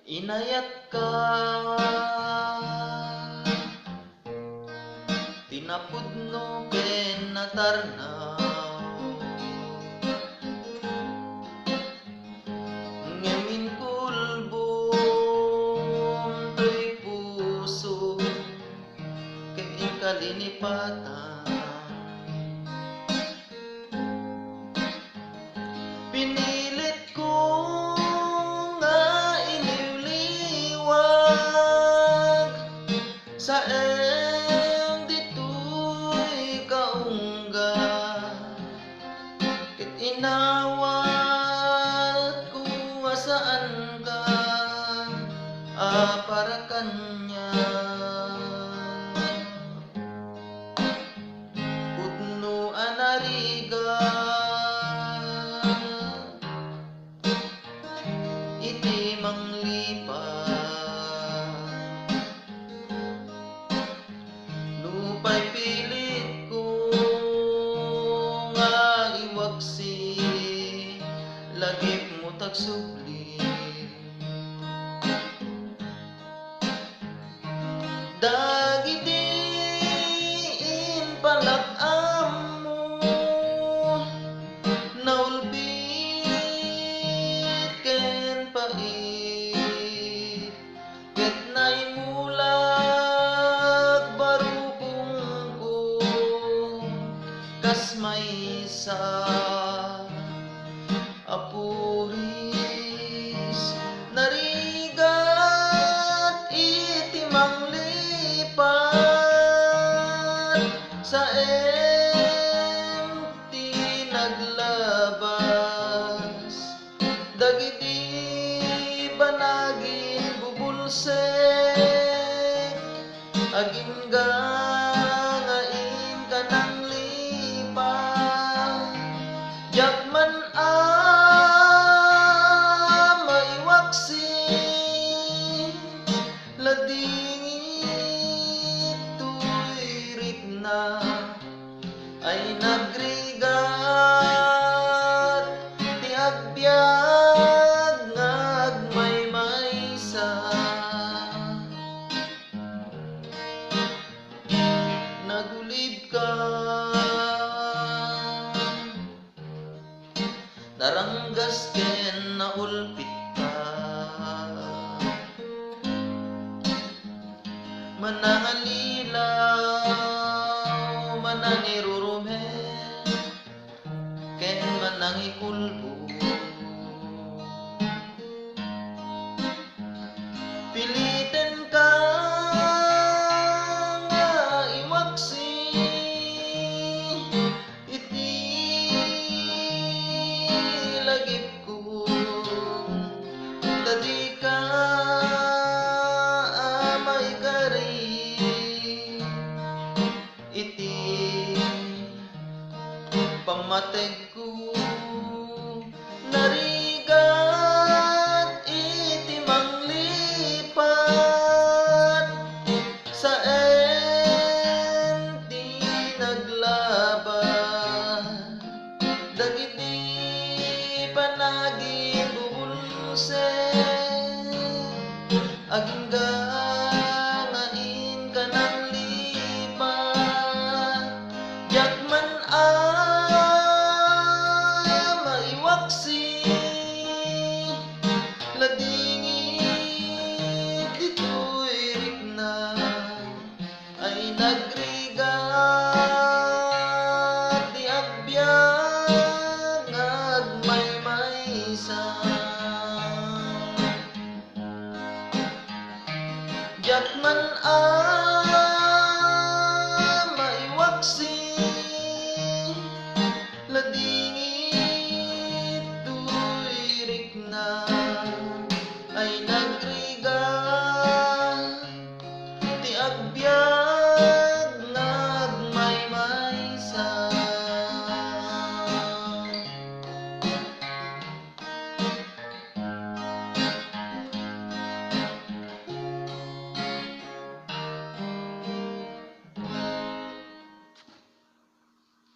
Inayat ka, tinapudno ken natarnaw, ngamin kulbong to'y puso ken kalinipatan. Pinilit ko nga iliwliwag sa dito'y kaungga, ket inawat ko nga saan ka para kanya. Pudno anariga iti manglipat, lupay pilit ko nga iwaksi, lagip mo tagsubli. Dagiti palak-am mo naulbit ken pait, ket naimulag barukong ko kas maysa apuris narigat iti manglipat sa naglabas, dagiti banagin bubulsek agingga ngain kanang lipat, yakman maiwaksi ladingit tuirit na ay nagrigat ti agbyag ngagmaymaysa, nagulib ka naranggas ken naulpit ka, manangalilaw manangirurumen ken manangikulbo,